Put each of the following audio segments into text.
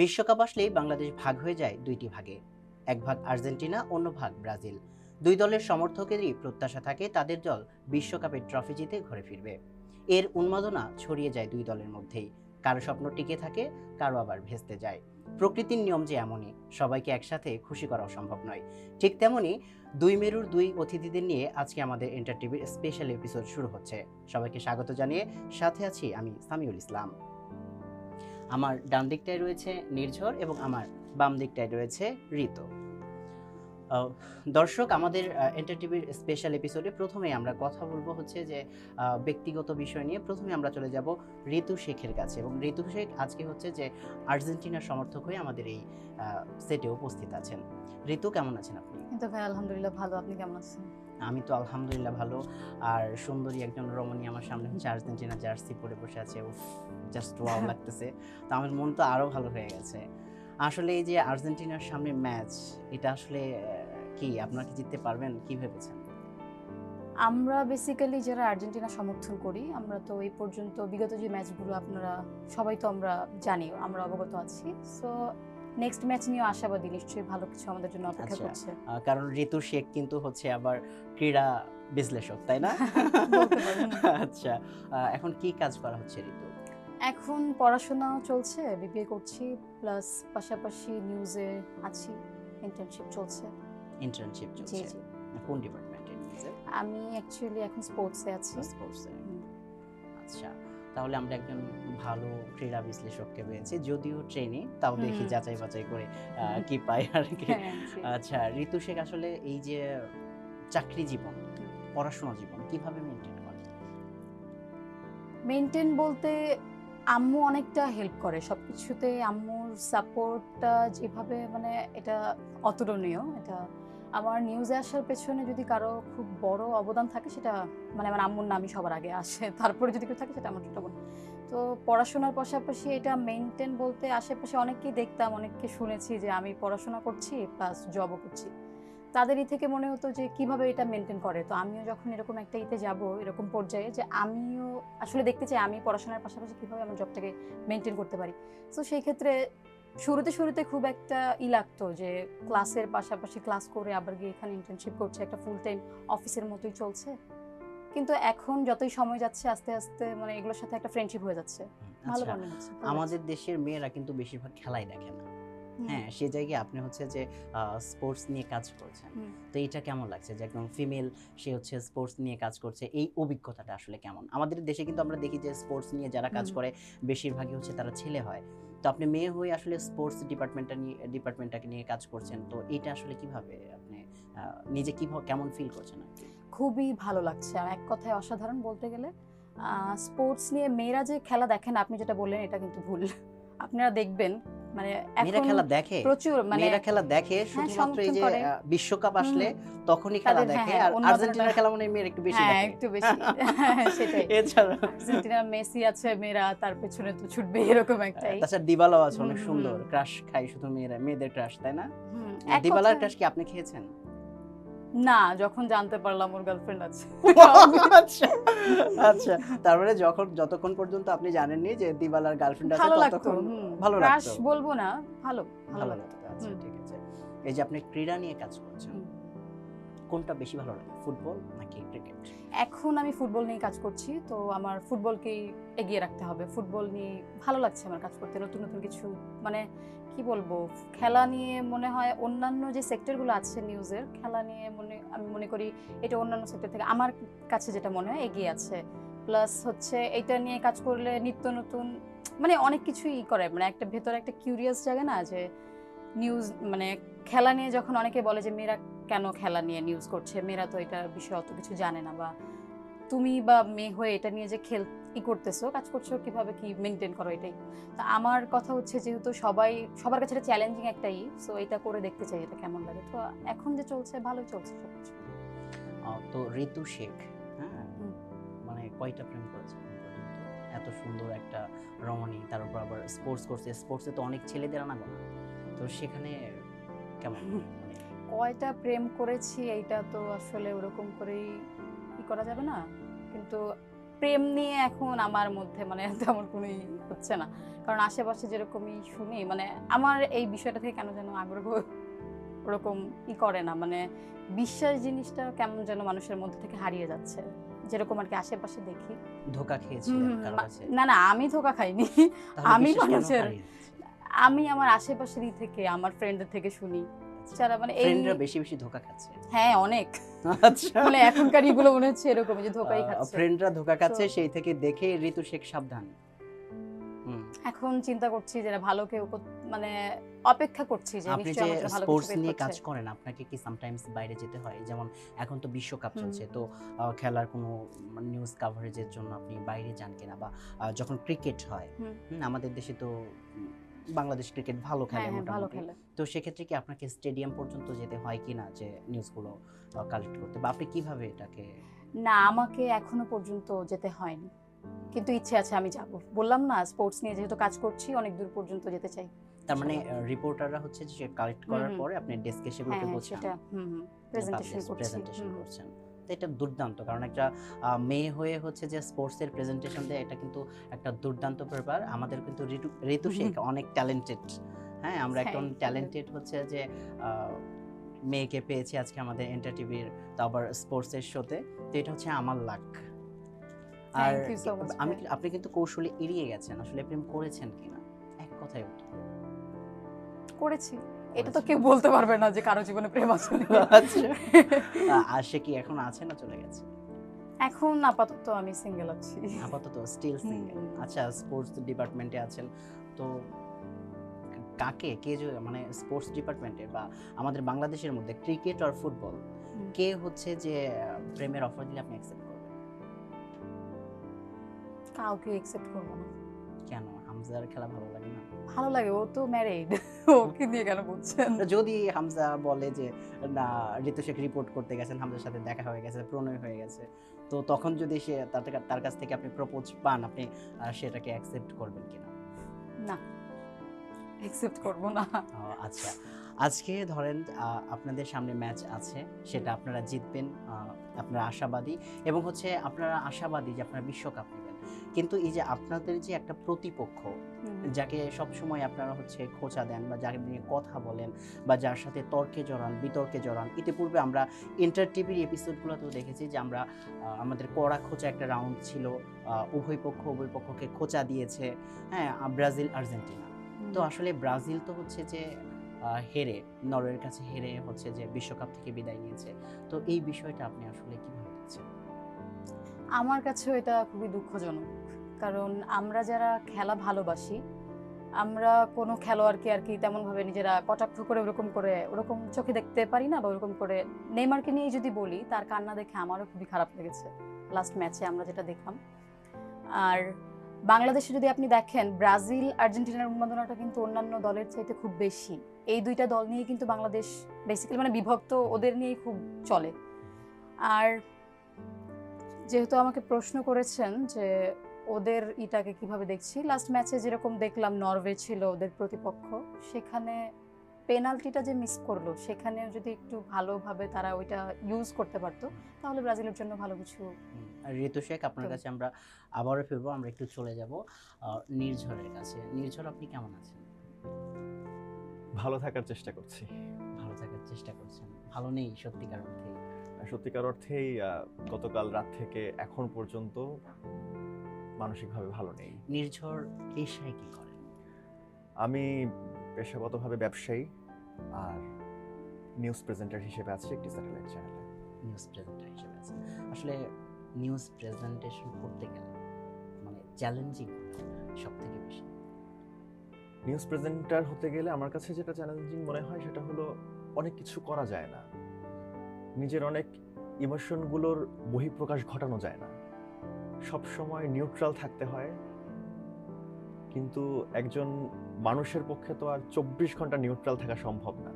বিশ্বকাপ আসলেই বাংলাদেশ ভাগ হয়ে যায় দুইটি ভাগে। এক ভাগ আর্জেন্টিনা, অন্য ভাগ ব্রাজিল। দুই দলের সমর্থকেরই প্রত্যাশা থাকে তাদের দল বিশ্বকাপের ট্রফি জিতে ঘরে ফিরবে। এর উন্মাদনা ছড়িয়ে যায় দুই দলের মধ্যেই। কারো স্বপ্ন টিকে থাকে, কারো আবার ভেস্তে যায়। প্রকৃতির নিয়ম যে এমনই, সবাইকে একসাথে খুশি করাও সম্ভব নয়। ঠিক তেমনি দুই মেরুর দুই অতিথিদের নিয়ে আজকে আমাদের এন্টারটিভির স্পেশাল এপিসোড শুরু হচ্ছে। সবাইকে স্বাগত জানিয়ে সাথে আছি আমি সামিউল ইসলাম। আমার ডান দিকটায় রয়েছে নির্ঝর এবং আমার বাম দিকটায় রয়েছে ঋতু। আহ, দর্শক, আমাদের এন্টারটিভির স্পেশাল এপিসোডে প্রথমে আমরা কথা বলবো হচ্ছে যে ব্যক্তিগত বিষয় নিয়ে। প্রথমে আমরা চলে যাব ঋতু শেখের কাছে, এবং ঋতু শেখ আজকে হচ্ছে যে আর্জেন্টিনার সমর্থক হয়ে আমাদের এই সেটে উপস্থিত আছেন। ঋতু, কেমন আছেন আপনি? কিন্তু ভাই আলহামদুলিল্লাহ ভালো। আপনি কেমন আছেন? আমি তো আলহামদুলিল্লাহ ভালো। আর সুন্দরী একজন রমণী আমার সামনে হচ্ছে আর্জেন্টিনা জার্সি পরে বসে আছে। উফ, জাস্ট ওয়াও লাগতেছে। তো আমার মন তো আরো ভালো হয়ে গেছে। আসলে এই যে আর্জেন্টিনার সামনে ম্যাচ, এটা আসলে কি আপনারা কি জিততে পারবেন, কি ভেবেছেন? আমরা বেসিক্যালি যারা আর্জেন্টিনা সমর্থন করি, আমরা তো এই পর্যন্ত বিগত যে ম্যাচগুলো আপনারা সবাই তো আমরা জানি, আমরা অবগত আছি। সো নেক্সট ম্যাচ নিয়ে আশাবাদী, নিশ্চয়ই ভালো কিছু আমাদের জন্য অপেক্ষা আচ্ছা, করছে। কারণ ঋতু শেখ কিন্তু হচ্ছে আবার ক্রীড়া বিশ্লেষক, তাই না? বলতে পারেন। আচ্ছা, এখন কি কাজ করা হচ্ছে ঋতু? এখন পড়াশোনাও চলছে, বিবিএ করছি, প্লাস পাশাপাশি নিউজে আছি, ইন্টার্নশিপ চলছে। ইন্টার্নশিপ জি চলছে। জি। কোন ডিপার্টমেন্টে নিয়েছে? আমি অ্যাকচুয়ালি এখন স্পোর্টসে আছি। স্পোর্টসে। আচ্ছা, তাহলে আমরা একজন ভালো ক্রীড়া বিশ্লেষককে পেয়েছি, যদিও ট্রেনে, তাও দেখি যাচাই বাছাই করে কি পাই আর কি। হ্যাঁ জি। আচ্ছা, ঋতু শেখ আসলে এই যে চাকরি জীবন, পড়াশোনা জীবন কিভাবে মেনটেন করে? মেইনটেইন বলতে আম্মু অনেকটা হেল্প করে সবকিছুতে। আম্মুর সাপোর্টটা যেভাবে মানে এটা অতুলনীয়। এটা আমার নিউজে আসার পেছনে যদি কারো খুব বড় অবদান থাকে সেটা মানে আমার আম্মুর নামই সবার আগে আসে। তারপরে যদি কেউ থাকে সেটা আমার ছোট বোন। তো পড়াশোনার পাশাপাশি এটা মেইনটেইন বলতে আশেপাশে অনেককেই দেখতাম, অনেককে শুনেছি যে আমি পড়াশোনা করছি প্লাস জবও করছি। তাদেরই থেকে মনে হতো যে কিভাবে এটা মেনটেন করে। তো আমিও যখন এরকম একটা ইতে যাব, এরকম পর্যায়ে যে আমিও আসলে দেখতে চাই আমি পড়াশোনার পাশাপাশি কিভাবে আমার জবটাকে মেনটেন করতে পারি। সো সেই ক্ষেত্রে শুরুতে খুব একটা লাগতো যে ক্লাসের পাশাপাশি ক্লাস করে আবার গিয়ে এখানে ইন্টার্নশিপ করছে, একটা ফুল টাইম অফিসের মতোই চলছে। কিন্তু এখন যতই সময় যাচ্ছে আস্তে আস্তে মানে এগুলোর সাথে একটা ফ্রেন্ডশিপ হয়ে যাচ্ছে। ভালো আচ্ছা, মনে হচ্ছে, ভালো লাগছে। আমাদের দেশের মেয়েরা কিন্তু বেশিরভাগ খেলাই দেখে না। হুম, হ্যাঁ, সে জায়গায় আপনি হচ্ছে যে স্পোর্টস নিয়ে কাজ করছেন। হুম। তো এটা কেমন লাগছে যে একদম ফিমেল, সে হচ্ছে স্পোর্টস নিয়ে কাজ করছে, এই অভিজ্ঞতাটা আসলে কেমন? আমাদের দেশে কিন্তু আমরা দেখি যে স্পোর্টস নিয়ে যারা কাজ হুম। করে বেশিরভাগই হচ্ছে তারা ছেলে হয়। তো আপনি মেয়ে হয়ে আসলে স্পোর্টস ডিপার্টমেন্টটাকে নিয়ে কাজ করছেন। তো এটা আসলে কিভাবে আপনি নিজে কেমন ফিল করছেন আরকি? খুবই ভালো লাগছে। এক কথায় অসাধারণ বলতে গেলে। স্পোর্টস নিয়ে মেয়েরা যে খেলা দেখে না, আপনি যেটা বললেন এটা কিন্তু ভুল। আপনারা দেখবেন মানে মেয়েরা এখন খেলা দেখে? প্রচুর মানে মেয়েরা খেলা দেখে হ্যাঁ, শুধুমাত্র এই সমর্থন যে করে। বিশ্বকাপ হুম, আসলে হুম। তখনই খেলা তাদের হ্যাঁ, দেখে, হ্যাঁ, আর উন্মাদনাটা আর্জেন্টিনার খেলা মনে হয় মেয়েরা একটু বেশি হ্যাঁ, দেখে। একটু বেশি। হ্যাঁ, সেটাই। এছাড়া আর্জেন্টিনার মেসি আছে, মেয়েরা তার পেছনে তো ছুটবেই এরকম একটাই। তাছাড়া দিবালাও আছে হুম, অনেক হুম, সুন্দর। হুম। ক্রাশ খায় শুধু মেয়েরা, মেয়েদের ক্রাশ, তাই না? হুম, এক দিবালার কথায় ক্রাশ কি আপনি খেয়েছেন? না, যখন জানতে পারলাম ওর গার্লফ্রেন্ড আছে। আচ্ছা, আচ্ছা। তার মানে যতক্ষণ পর্যন্ত আপনি জানেননি যে দিবালার গার্লফ্রেন্ড আছে ভালো লাগতো। ততক্ষণ হুম। ভালো ক্রাশ লাগতো। বলব না, ভালো, ভালো ভালো লাগতো। লাগতো। আচ্ছা, হুম, ঠিক আছে। এই যে আপনি ক্রীড়া নিয়ে কাজ করছেন, হুম। কোনটা বেশি ভালো লাগে? ফুটবল নাকি ক্রিকেট? এখন আমি ফুটবল নিয়ে কাজ করছি। তো আমার ফুটবলকেই এগিয়ে রাখতে হবে। ফুটবল নিয়ে ভালো লাগছে আমার কাজ করতে। নতুন কিছু মানে কি বলবো? খেলা নিয়ে মনে হয় অন্যান্য যে সেক্টরগুলো আছে নিউজের, খেলা নিয়ে আমি মনে করি এটা অন্যান্য সেক্টর থেকে আমার কাছে যেটা মনে হয় এগিয়ে আছে। প্লাস হচ্ছে এইটা নিয়ে কাজ করলে নিত্য নতুন মানে অনেক কিছুই করে। মানে একটা ভেতরে একটা কিউরিয়াস জাগে না যে নিউজ মানে খেলা নিয়ে যখন অনেকে বলে যে মেয়েরা কেন খেলা নিয়ে নিউজ করছে, মেয়েরা তো এটার বিষয়ে অত কিছু জানে না, বা তুমি বা মেয়ে হয়ে এটা নিয়ে যে করতেছো, কাজ করছো, কিভাবে কি মেনটেন করো এটাই। তা আমার কথা হচ্ছে যেহেতু সবার কাছে এটা চ্যালেঞ্জিং একটাই, সো এটা করে দেখতে চাই এটা কেমন লাগে। তো এখন যে চলছে ভালোই চলছে সবকিছু। তো ঋতু শেখ, হ্যাঁ, হুম। মানে কয়টা প্রেম করেছেন এখন পর্যন্ত? এত সুন্দর একটা রমণী, তার উপর আবার স্পোর্টস করছে। স্পোর্টসে তো অনেক ছেলেদের আনাগোনা। তো সেখানে কেমন মানে? কয়টা প্রেম করেছি এইটা তো আসলে ওরকম করেই করা যাবে না। কিন্তু প্রেম নিয়ে এখন আমার মধ্যে মানে তেমন কোনো হচ্ছে না, কারণ আশেপাশে যেরকমই শুনি মানে আমার এই বিষয়টা থেকে কেন যেন আগ্রহ ওরকম করে না, মানে বিশ্বাস জিনিসটা কেমন যেন মানুষের মধ্যে থেকে হারিয়ে যাচ্ছে, যেরকম আর কি আশেপাশে দেখি। ধোঁকা খেয়েছিলেন কারো মা- কাছে? না না, আমি ধোকা খাইনি। তাহলে আমি বিশ্বাস কেন মানুষের, হারিয়ে যাচ্ছে? আমি আমার আশেপাশেরই থেকে আমার ফ্রেন্ডদের থেকে শুনি যারা মানে এই, ফ্রেন্ডরা বেশি বেশি ধোঁকা খাচ্ছে? হ্যাঁ অনেক, আচ্ছা, মানে এখনকার এগুলো মনে হচ্ছে এরকম যে ধোকাই খাচ্ছে। ফ্রেন্ডরা ধোঁকা খাচ্ছে, So- সেই থেকে দেখে ঋতু শেখ সাবধান। হুম। এখন চিন্তা করছি যে ভালো কেউ মানে অপেক্ষা করছি যে আপনি নিশ্চয়ই যে আমার জন্য ভালো কিছু স্পোর্টস বের নিয়ে করছে। কাজ করেন, আপনাকে কি সামটাইমস বাইরে যেতে হয়? যেমন এখন তো বিশ্বকাপ হুম। চলছে, তো খেলার কোনো নিউজ কাভারেজের জন্য আপনি বাইরে যান কিনা, বা যখন ক্রিকেট হয়, হুম। আমাদের দেশে তো বাংলাদেশ ক্রিকেট ভালো খেলে হ্যাঁ হ্যাঁ ভালো মোটামুটি, খেলে। তো সেক্ষেত্রে কি আপনাকে স্টেডিয়াম পর্যন্ত যেতে হয় কিনা যে নিউজগুলো কালেক্ট করতে, বা আপনি কিভাবে এটাকে? না, আমাকে এখনো পর্যন্ত যেতে হয়নি, কিন্তু ইচ্ছে আছে আমি যাব। বললাম না, স্পোর্টস নিয়ে যেহেতু কাজ করছি অনেক দূর পর্যন্ত যেতে চাই। তার মানে রিপোর্টাররা হচ্ছে যে কালেক্ট করার হুম। পরে আপনি ডেস্কে হ্যাঁ সেগুলোকে হ্যাঁ গোছান, সেটা প্রেজেন্টেশন করছি। প্রেজেন্টেশন করছেন। তো এটা দুর্দান্ত, কারণ একটা মেয়ে হয়ে হচ্ছে যে স্পোর্টস এর প্রেজেন্টেশন দেয়, এটা কিন্তু একটা দুর্দান্ত ব্যাপার। আমাদের কিন্তু ঋতু শেখ অনেক ট্যালেন্টেড। হ্যাঁ, আমরা একটা Thank you. ট্যালেন্টেড হচ্ছে যে মেয়েকে পেয়েছি আজকে আমাদের এন্টার টিভির, তো আবার স্পোর্টস এর শোতে। তো এটা হচ্ছে আমার লাক। আর Thank you so much, ভাইয়া। আপনি কিন্তু কৌশলে এড়িয়ে গেছেন আসলে প্রেম করেছেন কিনা, এক কথায় উত্তর। করেছি। এটা তো কেউ বলতে পারবে না যে কারো জীবনে প্রেম আছে। আচ্ছা, আর সে কি এখন আছে না চলে গেছে? এখন আপাতত আমি সিঙ্গেল আছি। আপাতত স্টিল সিঙ্গেল। হুম। আচ্ছা, স্পোর্টস ডিপার্টমেন্টে আছেন, তো মানে স্পোর্টস ডিপার্টমেন্টে বা আমাদের বাংলাদেশের মধ্যে ক্রিকেট আর ফুটবল, হুম। কে হচ্ছে যে প্রেমের অফার দিলে আপনি অ্যাকসেপ্ট করবেন? কাউকে একসেপ্ট করব না। কেন, হামজার খেলা ভালো লাগে না? ভালো লাগে, ও তো ম্যারিড। ওকে নিয়ে কেন বলছেন? যদি হামজা বলে যে না, ঋতু শেখ রিপোর্ট করতে গেছেন, হামজার সাথে দেখা হয়ে গেছে, প্রণয় হয়ে গেছে, তো তখন যদি সে তার কাছ থেকে আপনি প্রপোজ পান, আপনি সেটাকে অ্যাকসেপ্ট করবেন কিনা? না, একসেপ্ট করব না। আচ্ছা, আজকে ধরেন আপনাদের সামনে ম্যাচ আছে, সেটা আপনারা জিতবেন, আপনারা আশাবাদী, এবং হচ্ছে আপনারা আশাবাদী যে আপনারা বিশ্বকাপ নেবেন, কিন্তু এই যে আপনাদের যে একটা প্রতিপক্ষ, যাকে সবসময় আপনারা হচ্ছে খোঁচা দেন, বা যাকে নিয়ে কথা বলেন, বা যার সাথে তর্কে জড়ান, বিতর্কে জড়ান, ইতিপূর্বে আমরা ইন্টার টিভির এপিসোডগুলোতেও দেখেছি যে আমরা আমাদের কড়া খোঁচা একটা রাউন্ড ছিল, উভয় পক্ষকে খোঁচা দিয়েছে, হ্যাঁ, ব্রাজিল আর্জেন্টিনা। তো আসলে ব্রাজিল তো হচ্ছে যে হেরে, নরওয়ের কাছে হেরে হচ্ছে যে বিশ্বকাপ থেকে বিদায় নিয়েছে, তো এই বিষয়টা আপনি আসলে কিভাবে দেখছেন? আমার কাছেও এটা খুবই দুঃখজনক, কারণ আমরা যারা খেলা ভালোবাসি, আমরা কোনো খেলোয়াড়কে আর কি তেমনভাবে নিজেরা কটাক্ষ করে ওরকম চোখে দেখতে পারি না, বা ওরকম করে। নেইমারকে নিয়ে যদি বলি, তার কান্না দেখে আমারও খুবই খারাপ লেগেছে লাস্ট ম্যাচে আমরা যেটা দেখলাম। আর বাংলাদেশে যদি আপনি দেখেন, ব্রাজিল আর্জেন্টিনার উন্মাদনাটা কিন্তু অন্যান্য দলের চাইতে খুব বেশি। এই দুইটা দল নিয়ে কিন্তু বাংলাদেশ বেসিক্যালি মানে বিভক্ত, ওদের নিয়েই খুব চলে। আর যেহেতু আমাকে প্রশ্ন করেছেন যে ওদের ইটাকে কিভাবে দেখছি, লাস্ট ম্যাচে যেরকম দেখলাম নরওয়ে ছিল ওদের প্রতিপক্ষ, সেখানে পেনাল্টিটা যে মিস করলো, সেখানেও যদি একটু ভালোভাবে তারা ওইটা ইউজ করতে পারতো, তাহলে ব্রাজিলের জন্য ভালো কিছু। আর ঋতু শেখ, আপনার কাছে আমরা আবারও ফিরবো, আমরা একটু চলে যাব নির্ঝরের কাছে। নির্ঝর, আপনি কেমন আছেন? ভালো থাকার চেষ্টা করছি। ভালো থাকার চেষ্টা করছেন? ভালো নেই সত্যিকার অর্থে? সত্যিকার অর্থেই গতকাল রাত থেকে এখন পর্যন্ত মানসিকভাবে ভালো নেই। নির্ঝর পেশায় কি করেন? আমি পেশাগতভাবে ব্যবসায়ী, আর নিউজ প্রেজেন্টার হিসেবে আছি একটি স্যাটেলাইট চ্যানেলে। নিউজ প্রেজেন্টার হিসেবে আছেন। আসলে নিউজ প্রেজেন্টেশন করতে গেলে মানে চ্যালেঞ্জিং সব থেকে বেশি। নিউজ প্রেজেন্টার হতে গেলে আমার কাছে যেটা চ্যালেঞ্জিং মনে হয় সেটা হলো অনেক কিছু করা যায় না, নিজের অনেক ইমোশনগুলোর বহিঃপ্রকাশ ঘটানো যায় না, সব সময় নিউট্রাল থাকতে হয়। কিন্তু একজন মানুষের পক্ষে তো আর 24 ঘন্টা নিউট্রাল থাকা সম্ভব না,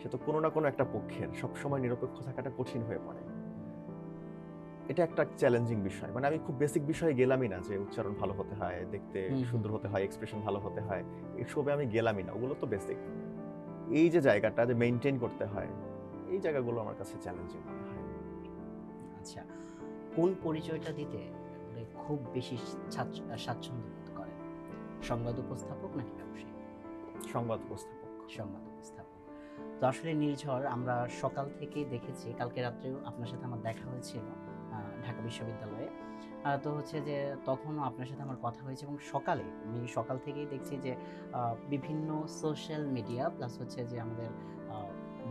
সে তো কোনো না কোনো একটা পক্ষের সবসময় নিরপেক্ষ থাকাটা কঠিন হয়ে পড়ে। এটা একটা চ্যালেঞ্জিং বিষয়। মানে আমি খুব বেসিক বিষয়ে গেলামই না, যে উচ্চারণ ভালো হতে হয়, দেখতে সুন্দর হতে হয়, এক্সপ্রেশন ভালো হতে হয়, এসবে আমি গেলামই না, ওগুলো তো বেসিক। এই যে জায়গাটা যে মেইনটেইন করতে হয়, এই জায়গাগুলো আমার কাছে চ্যালেঞ্জিং মনে হয়। আচ্ছা, কোন পরিচয়টা দিতে খুব বেশি স্বাচ্ছন্দ্য বোধ করেন, সংবাদ উপস্থাপক নাকি ব্যবসায়ী? সংবাদ উপস্থাপক। সংবাদ উপস্থাপক। তো আসলে নির্ঝর আমরা সকাল থেকেই দেখেছি, কালকে রাত্রেও আপনার সাথে আমার দেখা হয়েছিল ঢাকা বিশ্ববিদ্যালয়ে। তো হচ্ছে যে তখনও আপনার সাথে আমার কথা হয়েছে এবং সকালে আমি সকাল থেকেই দেখছি যে বিভিন্ন সোশ্যাল মিডিয়া প্লাস হচ্ছে যে আমাদের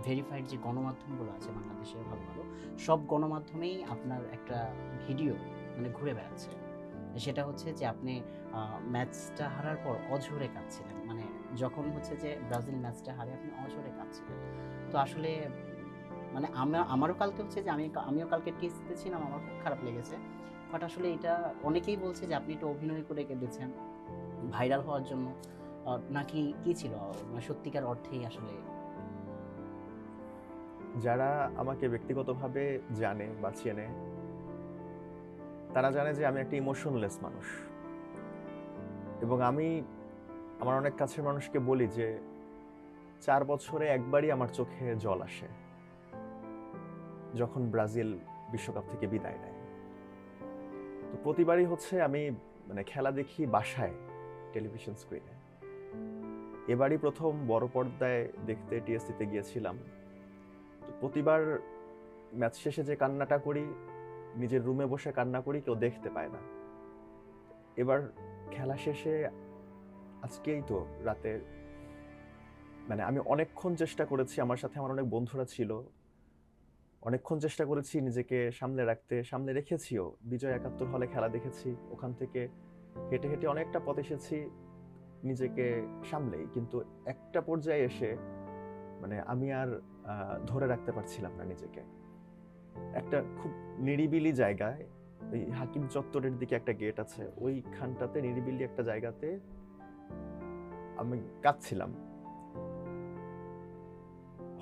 ভেরিফাইড যে গণমাধ্যমগুলো আছে বাংলাদেশের ভালো ভালো সব গণমাধ্যমেই আপনার একটা ভিডিও মানে ঘুরে বেড়াচ্ছে। সেটা হচ্ছে যে আপনি ম্যাচটা হারার পর অঝরে কাঁদছিলেন, মানে যখন হচ্ছে যে ব্রাজিল ম্যাচটা হারে আপনি অঝরে কাঁদছিলেন। তো আসলে মানে আমারও কালকে হচ্ছে যে আমিও কালকে টিএসসিতে ছিলাম, আমার খুব খারাপ লেগেছে। বাট আসলে এটা অনেকেই বলছে যে আপনি একটু অভিনয় করে কেঁদেছেন ভাইরাল হওয়ার জন্য, নাকি কি ছিল মানে সত্যিকার অর্থেই আসলে? যারা আমাকে ব্যক্তিগতভাবে জানে বা চেনে তারা জানে যে আমি একটা ইমোশনলেস মানুষ, এবং আমি আমার অনেক কাছের মানুষকে বলি যে 4 বছরে একবারই আমার চোখে জল আসে, যখন ব্রাজিল বিশ্বকাপ থেকে বিদায় নেয়। তো প্রতিবারই হচ্ছে আমি মানে খেলা দেখি বাসায় টেলিভিশন স্ক্রিনে। এবারই প্রথম বড় পর্দায় দেখতে টিএসসিতে গিয়েছিলাম। তো প্রতিবার ম্যাচ শেষে যে কান্নাটা করি, নিজের রুমে বসে কান্না করি, কেউ দেখতে পায় না। এবার খেলা শেষে আজকেই তো রাতে মানে আমি অনেকক্ষণ চেষ্টা করেছি, আমার সাথে আমার অনেক বন্ধুরা ছিল, অনেকক্ষণ চেষ্টা করেছি নিজেকে সামলে রাখতে, সামলে রেখেছিও। বিজয় ৭১ হলে খেলা দেখেছি, ওখান থেকে হেঁটে হেঁটে অনেকটা পথ এসেছি নিজেকে সামলেই, কিন্তু একটা পর্যায়ে এসে মানে আমি আর ধরে রাখতে পারছিলাম না নিজেকে। একটা খুব নিরিবিলি জায়গায়, ওই হাকিম চত্বরের দিকে একটা গেট আছে, ওইখানটাতে নিরিবিলি একটা জায়গাতে আমি কাঁদছিলাম।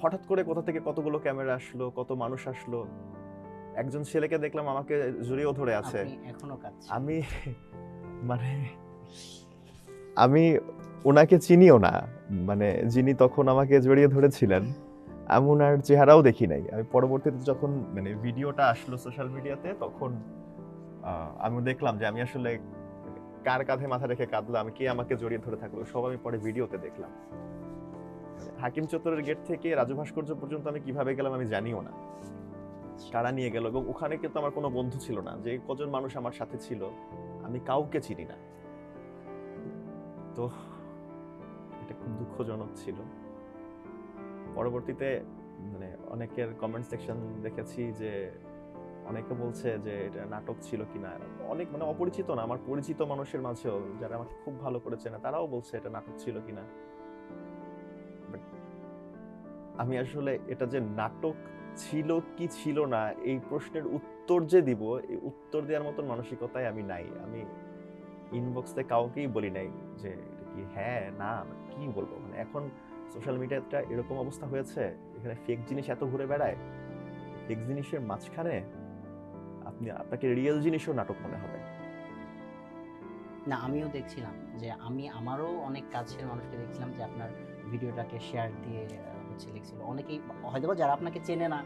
হঠাৎ করে কোথা থেকে কতগুলো ক্যামেরা আসলো, কত মানুষ আসলো, একজন ছেলেকে দেখলাম আমাকে জড়িয়েও ধরে আছে। আপনি এখনো কাঁদছেন? আমি মানে আমি ওনাকে চিনিও না, মানে যিনি তখন আমাকে জড়িয়ে ধরেছিলেন আমি ওনার চেহারাও দেখি নাই। আমি পরবর্তীতে যখন মানে ভিডিওটা আসলো সোশ্যাল মিডিয়াতে, তখন আমি দেখলাম যে আমি আসলে কার কাঁধে মাথা রেখে কাঁদলাম, কে আমাকে জড়িয়ে ধরে থাকলো, সব আমি পরে ভিডিওতে দেখলাম। হাকিম চত্বরের গেট থেকে রাজু ভাস্কর্য পর্যন্ত আমি কিভাবে গেলাম আমি জানিও না, কারা নিয়ে গেল। এবং ওখানে কিন্তু আমার কোনো বন্ধু ছিল না, যে কজন মানুষ আমার সাথে ছিল আমি কাউকে চিনি না। তো এটা খুব দুঃখজনক ছিল। পরবর্তীতে মানে অনেকের কমেন্ট সেকশন দেখেছি যে অনেকে বলছে যে এটা নাটক ছিল কিনা। অনেক মানে অপরিচিত না, আমার পরিচিত মানুষের মাঝেও যারা আমাকে খুব ভালো করে চেনে তারাও বলছে এটা নাটক ছিল কিনা। আমি আসলে এটা যে নাটক ছিল কি ছিল না এই প্রশ্নের উত্তর যে দিব, এই উত্তর দেওয়ার মতন মানসিকতায় আমি নাই। আমি ইনবক্সে কাউকেই বলি নাই যে এটা কি হ্যাঁ না কি বলবো। মানে এখন সোশ্যাল মিডিয়াটা এরকম অবস্থা হয়েছে, এখানে ফেক জিনিস এত ঘুরে বেড়ায়, ফেক জিনিসের মাঝখানে আপনাকে রিয়েল জিনিসও নাটক মনে হবে। না, আমিও দেখছিলাম যে আমারও অনেক কাছের মানুষকে দেখছিলাম যে আপনার ভিডিওটাকে শেয়ার দিয়ে হচ্ছে লিখছিল। অনেকেই হয়তোবা যারা আপনাকে চেনে না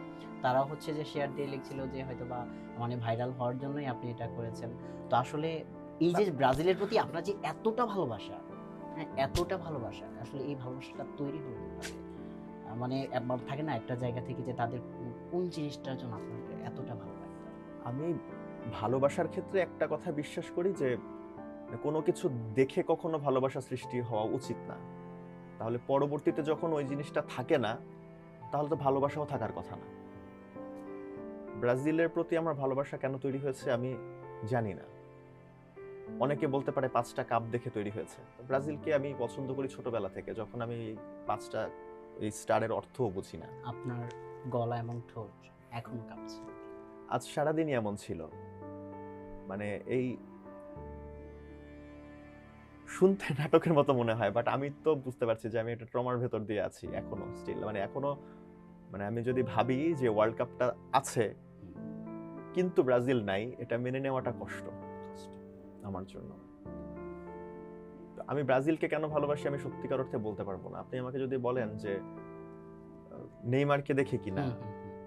তারাও হচ্ছে যে শেয়ার দিয়ে লিখছিল যে হয়তোবা মানে ভাইরাল হওয়ার জন্যই আপনি এটা করেছেন। তো আসলে এই যে ব্রাজিলের প্রতি আপনার যে এতটা ভালোবাসা, হ্যাঁ এতটা ভালোবাসা, আসলে এই ভালোবাসাটা তৈরি হলো কিভাবে? মানে থাকে না একটা জায়গা থেকে যে তাদের কোন জিনিসটার জন্য আপনার এতটা ভালো লাগে? আমি ভালোবাসার ক্ষেত্রে একটা কথা বিশ্বাস করি যে কোনো কিছু দেখে কখনো ভালোবাসা সৃষ্টি হওয়া উচিত না, তাহলে পরবর্তীতে যখন ওই জিনিসটা থাকে না তাহলে তো ভালোবাসাও থাকার কথা না। ব্রাজিলের প্রতি আমার ভালোবাসা কেন তৈরি হয়েছে আমি জানি না। অনেকে বলতে পারে 5টা কাপ দেখে তৈরি হয়েছে। ব্রাজিলকে আমি পছন্দ করি ছোটবেলা থেকে, যখন আমি 5টা এই স্টারের অর্থও বুঝি না। আপনার গলা এবং ঠোঁট এখন কাঁপছে। আজ সারাদিনই এমন ছিল, মানে এই শুনতে নাটকের মতো মনে হয়, বাট আমি তো বুঝতে পারছি যে আমি একটা ট্রমার ভেতর দিয়ে আছি এখনো স্টিল। মানে এখনো মানে আমি যদি ভাবি যে ওয়ার্ল্ড কাপটা আছে কিন্তু ব্রাজিল নাই, এটা মেনে নেওয়াটা কষ্ট আমার জন্য। আমি ব্রাজিলকে কেন ভালোবাসি আমি সত্যিকার অর্থে বলতে পারবো না। আপনি আমাকে যদি বলেন যে নেইমারকে দেখে কিনা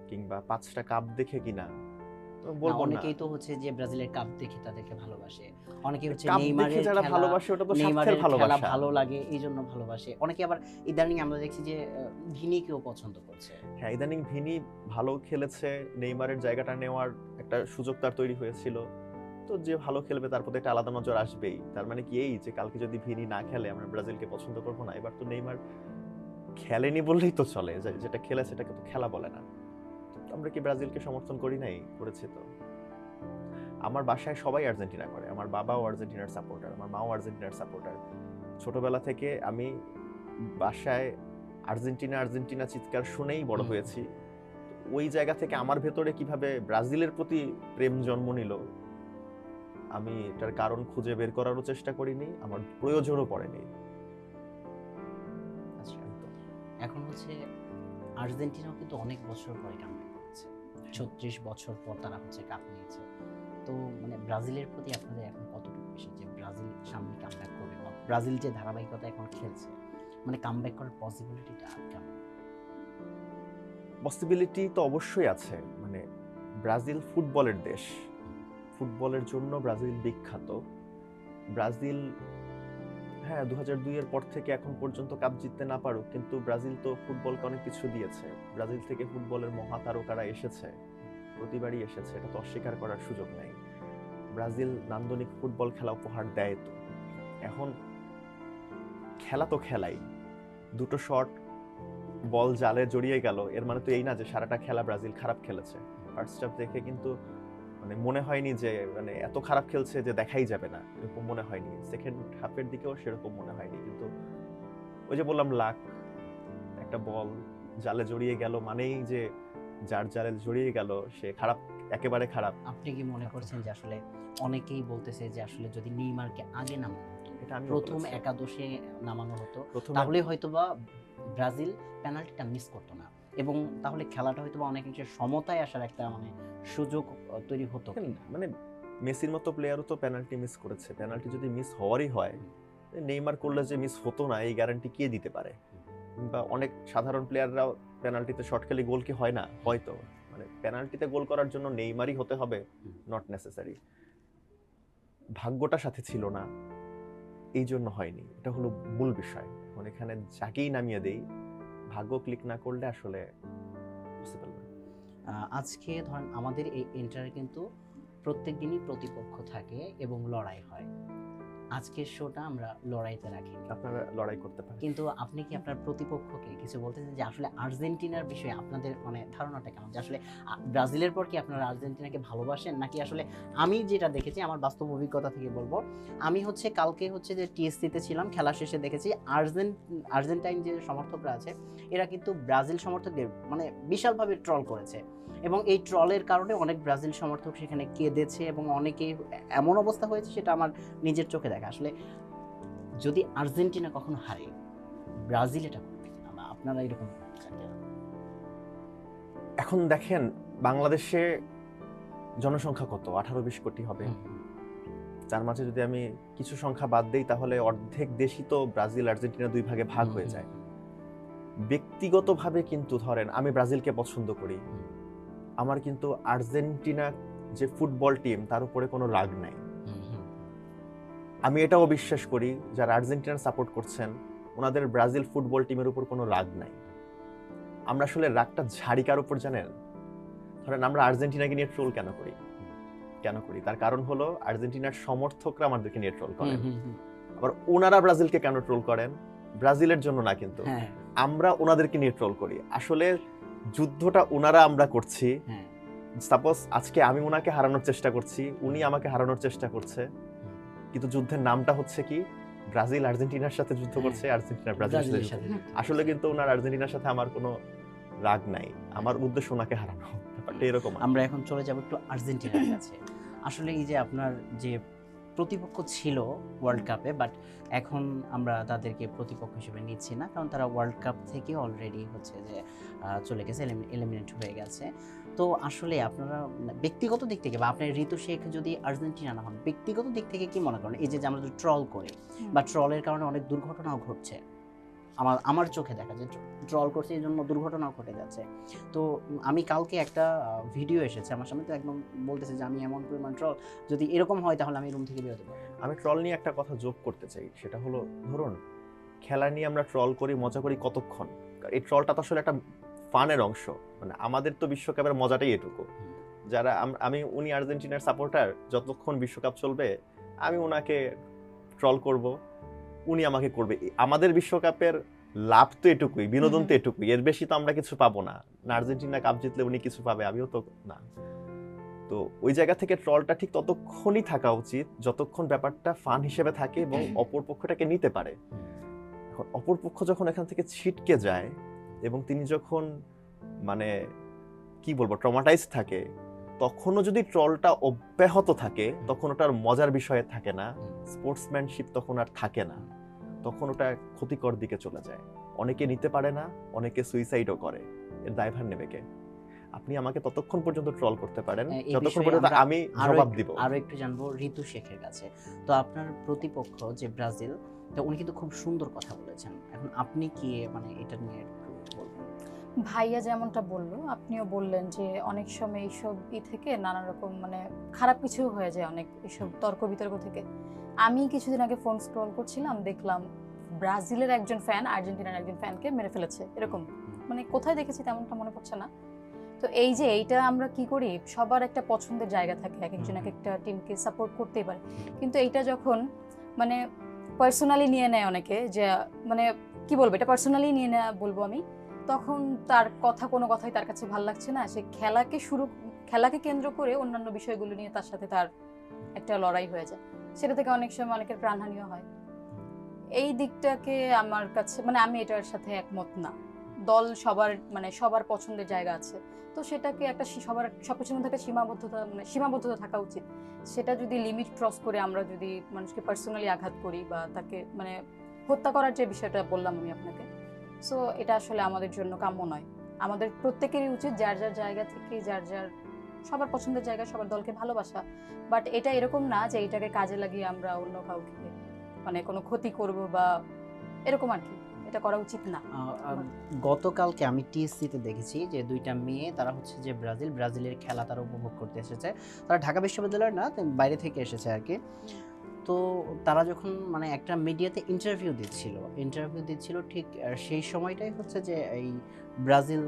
কিংবা 5টা কাপ দেখে কিনা, তো না, বলবো না। অনেকেই তো হচ্ছে যে ব্রাজিলের কাপ দেখে তাদেরকে ভালোবাসে, অনেকেই হচ্ছে কাপ দেখে নেইমারের যারা খেলা, ভালোবাসে ওটা তো স্বার্থের নেইমারের খেলা ভালোবাসা। ভালো লাগে এই জন্য ভালোবাসে, অনেকে আবার ইদানিং আমরা দেখছি যে ভিনিকেও পছন্দ করছে। হ্যাঁ, ইদানিং ভিনি ভালো খেলেছে, নেইমারের জায়গাটা নেওয়ার একটা সুযোগ তার তৈরি হয়েছিল। তো যে ভালো খেলবে তার প্রতি একটা আলাদা নজর আসবেই। তার মানে কি এই যে কালকে যদি ভিনি না খেলে আমরা ব্রাজিলকে পছন্দ করবো না? এবার তো নেইমার খেলেনি বললেই তো চলে, যেটা খেলে সেটাকে তো খেলা বলে না। তো আমরা কি ব্রাজিলকে সমর্থন করি নাই? করেছি তো। আমার বাসায় সবাই আর্জেন্টিনা করে, আমার বাবাও আর্জেন্টিনার সাপোর্টার, আমার মাও আর্জেন্টিনার সাপোর্টার। ছোটবেলা থেকে আমি বাসায় আর্জেন্টিনা আর্জেন্টিনা চিৎকার শুনেই বড় হয়েছি। ওই জায়গা থেকে আমার ভেতরে কিভাবে ব্রাজিলের প্রতি প্রেম জন্ম নিল আমি এটার কারণ খুঁজে বের করারও চেষ্টা করিনি, আমার প্রয়োজনও পড়েনি। আচ্ছা, এখন হচ্ছে আর্জেন্টিনাও কিন্তু অনেক বছর পরে কামব্যাক করেছে, 36 বছর পর তারা হচ্ছে কাপ নিয়েছে। তো মানে ব্রাজিলের প্রতি আপনাদের এখন কতটুকু বেশি যে ব্রাজিল সামনে কামব্যাক করবে, বা ব্রাজিল যে ধারাবাহিকতা এখন খেলছে, মানে কামব্যাক করার পসিবিলিটিটা কেমন? পসিবিলিটি তো অবশ্যই আছে। মানে ব্রাজিল ফুটবলের দেশ, ফুটবলের জন্য ব্রাজিল বিখ্যাত। ব্রাজিল হ্যাঁ 2002 এর পর থেকে এখন পর্যন্ত কাপ জিততে না পারুক, কিন্তু ব্রাজিল তো ফুটবলকে অনেক কিছু দিয়েছে। ব্রাজিল থেকে ফুটবলের মহাতারকারা এসেছে, প্রতিবারই এসেছে, এটা তো অস্বীকার করার সুযোগ নাই। ব্রাজিল নান্দনিক ফুটবল খেলা উপহার দেয়। তো এখন খেলা তো খেলাই, দুটো শট বল জালে জড়িয়ে গেল, এর মানে তো এই না যে সারাটা খেলা ব্রাজিল খারাপ খেলেছে। ফার্স্ট হাফ দেখে কিন্তু মানে মনে হয়নি যে মানে এত খারাপ খেলছে যে দেখাই যাবে না, এরকম মনে হয়নি। সেকেন্ড হাফের দিকেও সেরকম মনে হয়নি, কিন্তু ওই যে বললাম লাক, একটা বল জালে জড়িয়ে গেল মানেই যে যার জালে জড়িয়ে গেল সে খারাপ, একেবারে খারাপ। আপনি কি মনে করছেন যে আসলে অনেকেই বলতেছে যে আসলে যদি নেইমারকে আগে নামানো হতো, এটা আমি প্রথম একাদশে নামানো হতো, প্রথমে তাহলে হয়তোবা ব্রাজিল পেনাল্টিটা মিস করতো না, এবং তাহলে খেলাটা হয়তোবা অনেক সমতায় আসার একটা মানে সুযোগ তৈরি হতো কিনা। মানে মেসির মতো প্লেয়ারও তো পেনাল্টি মিস করেছে। পেনাল্টি যদি মিস হওয়ারই হয়, নেইমার করলে যে মিস হতো না এই গ্যারান্টি কে দিতে পারে? বা অনেক সাধারণ প্লেয়াররাও পেনাল্টিতে শট খেলে গোল কি হয় না? হয়তো মানে পেনাল্টিতে গোল করার জন্য নেইমারই হতে হবে, নট নেসেসারি। ভাগ্যটা সাথে ছিল না, এই জন্য হয়নি, এটা হলো মূল বিষয়। এখন এখানে যাকেই নামিয়ে দেই, ভাগ্য ক্লিক না করলে আসলে পসিবল না। আজকে ধরেন আমাদের এই এন্টারে কিন্তু প্রত্যেক দিনই প্রতিপক্ষ থাকে এবং লড়াই হয়। আজকের শোটা আমরা লড়াইতে রাখি, আপনারা লড়াই করতে পারেন, কিন্তু আপনি কি আপনার প্রতিপক্ষকে কিছু বলতেছেন যে আসলে আর্জেন্টিনার বিষয়ে আপনাদের মানে ধারণাটা কেমন, যে আসলে ব্রাজিলের পর কি আপনারা আর্জেন্টিনাকে ভালোবাসেন, নাকি আসলে আমি যেটা দেখেছি আমার বাস্তব অভিজ্ঞতা থেকে বলবো, আমি হচ্ছে কালকে হচ্ছে যে টিএসসিতে ছিলাম, খেলা শেষে দেখেছি আর্জেন্টাইন যে সমর্থকরা আছে এরা কিন্তু ব্রাজিল সমর্থকদের মানে বিশালভাবে ট্রল করেছে, এবং এই ট্রলের কারণে অনেক ব্রাজিল সমর্থক সেখানে কেঁদেছে এবং অনেকেই এমন অবস্থা হয়েছে সেটা আমার নিজের চোখে দেখা। আসলে যদি আর্জেন্টিনা কখনো হারে, ব্রাজিল এটা করবে কিনা, বা আপনারা এরকম চান কিনা? এখন দেখেন বাংলাদেশে জনসংখ্যা কত? 18-20 কোটি হবে। তার মাঝে যদি আমি কিছু সংখ্যা বাদ দেই তাহলে অর্ধেক দেশই তো ব্রাজিল আর্জেন্টিনা দুই ভাগে ভাগ হয়ে যায়। ব্যক্তিগতভাবে কিন্তু ধরেন আমি ব্রাজিলকে পছন্দ করি, আমার কিন্তু আর্জেন্টিনা যে ফুটবল টিম তার উপরে কোনো রাগ নাই। আমি এটাও বিশ্বাস করি যারা আর্জেন্টিনার সাপোর্ট করছেন ওনাদের ব্রাজিল ফুটবল টিমের উপর কোনো রাগ নাই। আমরা আসলে রাগটা ঝাড়ি কার উপর জানেন? ধরেন আমরা আর্জেন্টিনাকে নিয়ে ট্রোল কেন করি? তার কারণ হলো আর্জেন্টিনার সমর্থকরা আমাদেরকে নিয়ে ট্রোল করেন। আবার ওনারা ব্রাজিলকে কেন ট্রোল করেন? ব্রাজিলের জন্য না, কিন্তু আমরা ওনাদেরকে নিয়ে ট্রোল করি। আসলে যুদ্ধটা ওনারা আমরা করছি। সাপোজ আজকে আমি ওনাকে হারানোর চেষ্টা করছি, উনি আমাকে হারানোর চেষ্টা করছে, কিন্তু যুদ্ধের নামটা হচ্ছে কি? ব্রাজিল আর্জেন্টিনার সাথে যুদ্ধ করছে, আর্জেন্টিনা ব্রাজিলের সাথে। আসলে কিন্তু ওনার আর্জেন্টিনার সাথে আমার কোনো রাগ নাই, আমার উদ্দেশ্য ওনাকে হারানো। ব্যাপারটা এরকম। আমরা এখন চলে যাব একটু আর্জেন্টিনার কাছে। আসলে এই যে আপনার যে প্রতিপক্ষ ছিল ওয়ার্ল্ড কাপে, বাট এখন আমরা তাদেরকে প্রতিপক্ষ হিসেবে নিচ্ছি না, কারণ তারা ওয়ার্ল্ড কাপ থেকে অলরেডি হচ্ছে যে চলে গেছে, এলিমিনেট হয়ে গেছে। তো আসলে আপনারা ব্যক্তিগত দিক থেকে, বা আপনার ঋতু শেখ যদি আর্জেন্টিনা না হন, ব্যক্তিগত দিক থেকে কি মনে করেন এই যে আমরা ট্রল করি বা ট্রলের কারণে অনেক দুর্ঘটনাও ঘটছে? আমার চোখে দেখা যে ট্রল করছে এই জন্য দুর্ঘটনাও ঘটে যাচ্ছে। তো আমি কালকে একটা ভিডিও এসেছে আমার সামনে, তো একদম বলতেছে যে আমি এমন পরিমাণ ট্রল, যদি এরকম হয় তাহলে আমি রুম থেকে বেরোতে পারবো না। আমি ট্রল নিয়ে একটা কথা যোগ করতে চাই, সেটা হলো ধরুন খেলা নিয়ে আমরা ট্রল করি, মজা করি কতক্ষণ? এই ট্রলটা তো আসলে একটা ফানের অংশ, মানে আমাদের তো বিশ্বকাপের মজাটাই এটুকু। যারা উনি আর্জেন্টিনার সাপোর্টার, যতক্ষণ বিশ্বকাপ চলবে আমি ওনাকে ট্রল করব, উনি আমাকে করবে। আমাদের বিশ্বকাপের লাভ তো এটুকুই, বিনোদন তো এটুকুই, এর বেশি তো আমরা কিছু পাবো না। আর্জেন্টিনা কাপ জিতলে উনি কিছু পাবে, আমিও তো না। তো ওই জায়গা থেকে ট্রলটা ঠিক ততক্ষণই থাকা উচিত যতক্ষণ ব্যাপারটা ফান হিসেবে থাকে এবং অপর পক্ষটাকে নিতে পারে। এখন অপর পক্ষ যখন এখান থেকে ছিটকে যায় এবং তিনি যখন মানে কি বলবো ট্রমাটাইজ থাকে, তখনও যদি ট্রলটা অব্যাহত থাকে তখন ওটার মজার বিষয়ে থাকে না, স্পোর্টসম্যানশিপ তখন আর থাকে না, তখন ওটা ক্ষতিকর দিকে চলে যায়। অনেকে নিতে পারে না, অনেকে সুইসাইডও করে। এর দায়ভার নেবে কে? আপনি আমাকে ততক্ষণ পর্যন্ত ট্রল করতে পারেন এই যতক্ষণ বিষয়ে পর্যন্ত আমরা আমি জবাব দিব। আরো একটু জানবো ঋতু শেখের কাছে। তো আপনার প্রতিপক্ষ যে ব্রাজিল, তো উনি কিন্তু খুব সুন্দর কথা বলেছেন, এখন আপনি কি মানে এটা নিয়ে একটু বলবেন? ভাইয়া যেমনটা বললো, আপনিও বললেন যে অনেক সময় এইসব থেকে নানা রকম মানে খারাপ কিছু হয়ে যায়, অনেক এইসব তর্ক বিতর্ক থেকে। আমি কিছুদিন আগে ফোন স্ক্রল করছিলাম, দেখলাম ব্রাজিলের একজন ফ্যান আর্জেন্টিনার একজন ফ্যানকে মেরে ফেলেছে, এরকম মানে কোথায় দেখেছি তেমনটা মনে পড়ছে না। তো এই যে এইটা আমরা কি করি, সবার একটা পছন্দের জায়গা থাকে, এক একজন এক একটা টিমকে সাপোর্ট করতেই পারে, কিন্তু এইটা যখন মানে পার্সোনালি নিয়ে নেয় অনেকে, যে মানে কি বলবো, এটা পার্সোনালি নিয়ে নেয় বলবো আমি, তখন তার কথা কোনো কথাই তার কাছে ভালো লাগছে না। সে খেলাকে কেন্দ্র করে অন্যান্য বিষয়গুলো নিয়ে তার সাথে তার একটা লড়াই হয়ে যায়, সেটা থেকে অনেক সময় অনেকের প্রাণহানিও হয়। এই দিকটাকে আমার কাছে মানে আমি এটার সাথে একমত না। দল সবার পছন্দের জায়গা আছে, তো সেটাকে একটা সবার সবকিছুর মধ্যে একটা সীমাবদ্ধতা থাকা উচিত। সেটা যদি লিমিট ক্রস করে আমরা যদি মানুষকে পার্সোনালি আঘাত করি বা তাকে মানে হত্যা করার যে বিষয়টা বললাম আমি আপনাকে, সো এটা আসলে আমাদের জন্য কাম্য নয়। আমাদের প্রত্যেকেরই উচিত যার যার জায়গা থেকে সবার পছন্দের জায়গায় সবার দলকে ভালোবাসা, বাট এটা এরকম না যে এটাকে কাজে লাগিয়ে আমরা অন্য কাউকে মানে কোনো ক্ষতি করব বা এরকম আর কি, এটা করা উচিত না। গতকালকে আমি টিএসসিতে দেখেছি যে দুইটা মেয়ে, তারা হচ্ছে যে ব্রাজিলের খেলা তারা উপভোগ করতে এসেছে। তারা ঢাকা বিশ্ববিদ্যালয়ের না, বাইরে থেকে এসেছে আর কি। তো তারা যখন মানে একটা মিডিয়াতে ইন্টারভিউ দিচ্ছিল ঠিক সেই সময়টাই হচ্ছে যে এই ব্রাজিল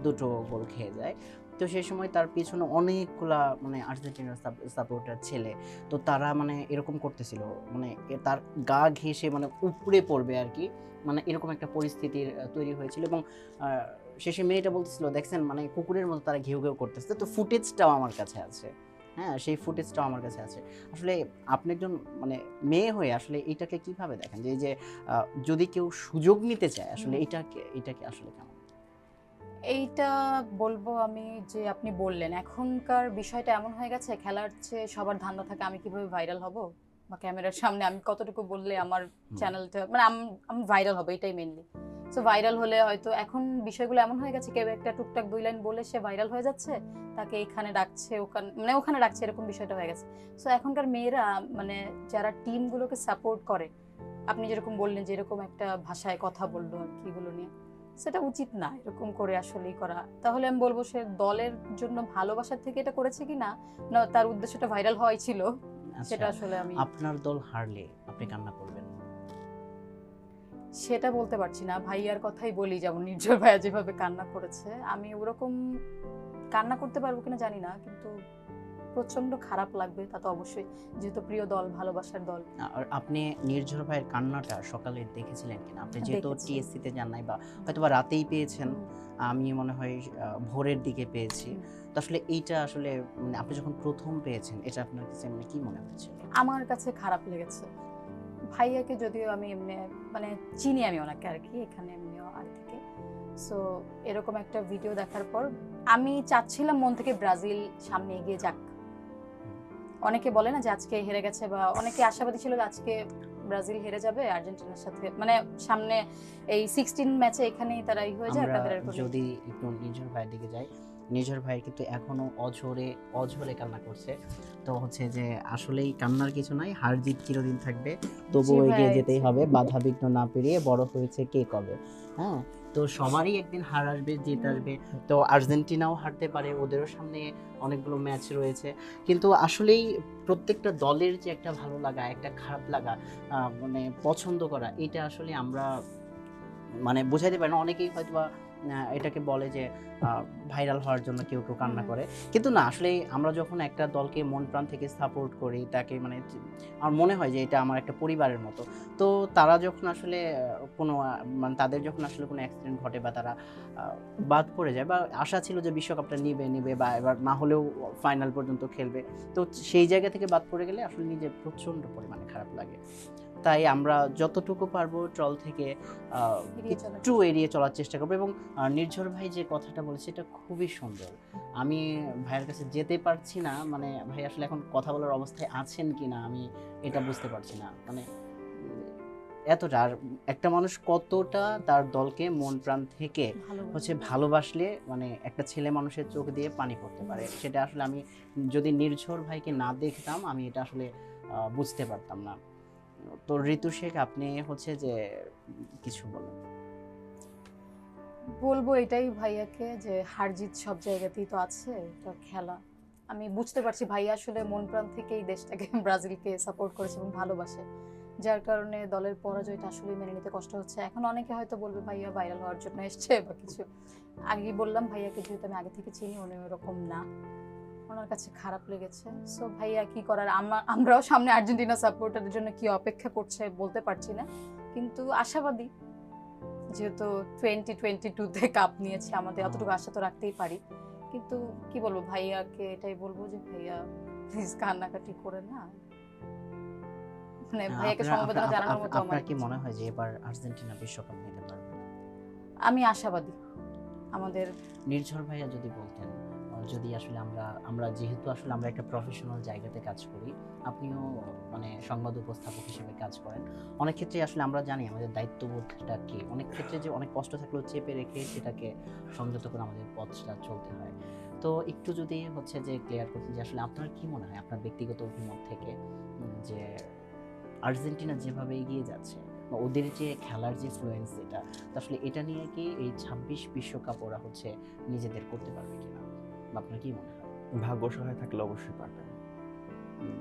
দুটো গোল খেয়ে যায়। তো সেই সময় তার পিছনে অনেকগুলা মানে আর্জেন্টিনার সাপোর্টার ছেলে, তো তারা মানে এরকম করতেছিল, মানে তার গা ঘেঁষে মানে উপড়ে পড়বে আর কি, মানে এরকম একটা পরিস্থিতির তৈরি হয়েছিল। এবং শেষে মেয়েটা বলতেছিল দেখছেন মানে কুকুরের মতো তারা ঘেউ ঘেউ করতেছে। তো ফুটেজটাও আমার কাছে আছে, হ্যাঁ সেই ফুটেজটাও আমার কাছে আছে। আসলে আপনি একজন মানে মেয়ে হয়ে আসলে এটাকে কিভাবে দেখেন, যে এই যে যদি কেউ সুযোগ নিতে চায় আসলে এটাকে আসলে কেমন? এইটা বলবো আমি যে আপনি বললেন এখনকার বিষয়টা এমন হয়ে গেছে, খেলার চেয়ে সবার ধান্দা থাকে আমি কিভাবে ভাইরাল হব, বা ক্যামেরার সামনে আমি কতটুকু বললে আমার চ্যানেলটা মানে আমি ভাইরাল হব, এটাই মেইনলি। সো ভাইরাল হলে হয়তো এখন বিষয়গুলো এমন হয়ে গেছে, কেউ একটা টুকটাক 2 লাইন বলে সে ভাইরাল হয়ে যাচ্ছে, তাকে এখানে ডাকছে ওখানে ডাকছে, এরকম বিষয়টা হয়ে গেছে। সো এখনকার মেয়েরা মানে যারা টিমগুলোকে সাপোর্ট করে, আপনি যেরকম বললেন যে এরকম একটা ভাষায় কথা বললো আর কি এগুলো নিয়ে, সেটা উচিত না এরকম করে আসলেই করা। তাহলে আমি বলবো সে দলের জন্য ভালোবাসার থেকে এটা করেছে কি না, না তার উদ্দেশ্যটা ভাইরাল হওয়াই ছিল, সেটা আসলে আমি আপনার দল হারলে আপনি কান্না করবেন? সেটা বলতে পারছি না। ভাইয়ার কথাই বলি, যেমন নির্ঝর ভাইয়া যেভাবে কান্না করেছে, আমি ওরকম কান্না করতে পারবো কিনা জানি না, কিন্তু প্রচন্ড খারাপ লাগবে তা তো অবশ্যই, যেহেতু প্রিয় দল, ভালোবাসার দল। আর আপনি নির্ঝর ভাইয়ের কান্নাটা সকালে দেখেছিলেন কিনা? আপনি যেহেতু দেখেছি। টিএসসিতে যান নাই বা হয়তো বা রাতেই পেয়েছেন, আমি মনে হয় ভোরের দিকে পেয়েছি। তো আসলে এইটা আসলে মানে আপনি যখন প্রথম পেয়েছেন এটা আপনার কাছে মানে কি মনে হয়েছিল? আমার কাছে খারাপ লেগেছে। ভাইয়াকে যদিও আমি এমনি মানে চিনি আমি ওনাকে আর কি, এখানে এমনিও আগে থেকে। সো এরকম একটা ভিডিও দেখার পর আমি চাচ্ছিলাম মন থেকে ব্রাজিল সামনে এগিয়ে যাক। অনেকে বলে না যে আজকে হেরে গেছে, বা অনেকে আশাবাদী ছিল যে আজকে ব্রাজিল হেরে যাবে আর্জেন্টিনার সাথে, মানে সামনে এই 16 ম্যাচে এখানেই তারা হয়ে যায় আমরা তাদের যদি একটু নির্ঝর ভাইয়ের দিকে যাই, নির্ঝর ভাই কিন্তু এখনো অঝরে অঝরে কান্না করছে। তো হচ্ছে যে আসলেই কান্নার কিছু নাই, হার জিত চিরদিন থাকবে, তবুও জি এগিয়ে ভাই, যেতেই জি। হবে, বাধা বিঘ্ন না পেরিয়ে। বড় হয়েছে কে কবে। হ্যাঁ, তো সবারই একদিন হার আসবে, জিত আসবে। তো আর্জেন্টিনাও হারতে পারে, ওদেরও সামনে অনেকগুলো ম্যাচ রয়েছে। কিন্তু আসলেই প্রত্যেকটা দলের যে একটা ভালো লাগা, একটা খারাপ লাগা, মানে পছন্দ করা, এটা আসলে আমরা মানে বোঝাইতে পারি না। অনেকেই হয়তোবা এটাকে বলে যে ভাইরাল হওয়ার জন্য কেউ কেউ কান্না করে, কিন্তু না, আসলে আমরা যখন একটা দলকে মন প্রাণ থেকে সাপোর্ট করি, তাকে মানে আমার মনে হয় যে এটা আমার একটা পরিবারের মতো। তো তারা যখন আসলে কোনো মানে তাদের যখন আসলে কোনো অ্যাক্সিডেন্ট ঘটে, বা তারা বাদ পড়ে যায়, বা আশা ছিল যে বিশ্বকাপটা নিবে নিবে বা এবার না হলেও ফাইনাল পর্যন্ত খেলবে, তো সেই জায়গা থেকে বাদ পড়ে গেলে আসলে নিজের প্রচণ্ড পরিমাণে খারাপ লাগে। তাই আমরা যতটুকু পারবো ট্রল থেকে এড়িয়ে চলার একটু এড়িয়ে চলার চেষ্টা করবো। এবং নির্ঝর ভাই যে কথাটা বলেছে এটা খুবই সুন্দর। আমি ভাইয়ের কাছে যেতে পারছি না, মানে ভাই আসলে এখন কথা বলার অবস্থায় আছেন কিনা আমি এটা বুঝতে পারছি না। মানে এতটা, আর একটা মানুষ কতটা তার দলকে মন প্রাণ থেকে হচ্ছে ভালোবাসলে মানে একটা ছেলে মানুষের চোখ দিয়ে পানি পড়তে পারে, সেটা আসলে আমি যদি নির্ঝর ভাইকে না দেখতাম আমি এটা আসলে বুঝতে পারতাম না। তো ঋতু শেখ, আপনি হচ্ছে যে কিছু বলেন। বলবো এটাই ভাইয়াকে যে হার জিত সব জায়গাতেই তো আছে, এটা খেলা। আমি বুঝতে পারছি ভাইয়া আসলে মন প্রাণ থেকে এই দেশটাকে ব্রাজিলকে সাপোর্ট করেছে এবং ভালোবাসে, যার কারণে দলের পরাজয়টা আসলে মেনে নিতে কষ্ট হচ্ছে। এখন অনেকে হয়তো বলবে ভাইয়া ভাইরাল হওয়ার জন্য এসছে বা কিছু। আগে বললাম ভাইয়াকে যেহেতু আমি আগে থেকে চিনি, উনি ওরকম না, ওনার কাছে খারাপ লেগেছে। সো ভাইয়া কি করার, আমরাও সামনে আর্জেন্টিনা সাপোর্টারের জন্য কি অপেক্ষা করছে বলতে পারছি না, কিন্তু আশাবাদী, যেহেতু 2022-তে কাপ নিয়েছে, আমাদের অতটুকু আশা তো রাখতেই পারি। কিন্তু কি বলবো, ভাইয়াকে এটাই বলবো যে ভাইয়া প্লিজ কান্নাকাটি করে না, মানে ভাইয়াকে সমবেদনা জানানোর মতো আমার আপনার কি কিছু মনে নেই। হয় যে এবার আর্জেন্টিনা বিশ্বকাপ নিতে পারবে? আমি আশাবাদী আমাদের। নির্ঝর ভাইয়া যদি বলতেন, যদি আসলে আমরা আমরা যেহেতু আসলে আমরা একটা প্রফেশনাল জায়গাতে কাজ করি, আপনিও মানে সংবাদ উপস্থাপক হিসেবে কাজ করেন, অনেক ক্ষেত্রে আসলে আমরা জানি আমাদের দায়িত্ববোধটা কি, অনেক ক্ষেত্রে যে অনেক কষ্ট থাকলেও চেপে রেখে সেটাকে সংযত করে আমাদের পথটা চলতে হয়। তো একটু যদি হচ্ছে যে ক্লিয়ার করতেন যে আসলে আপনার কি মনে হয় আপনার ব্যক্তিগত অভিমত থেকে, যে আর্জেন্টিনা যেভাবে এগিয়ে যাচ্ছে বা ওদের যে খেলার যে ফ্লুয়েন্স, যেটা আসলে এটা নিয়ে কি এই 26 বিশ্বকাপ ওরা হচ্ছে নিজেদের করতে পারবে কিনা, বা আপনার কি মনে হয়? ভাগ্য সহায় থাকলে অবশ্যই পারবে। উম,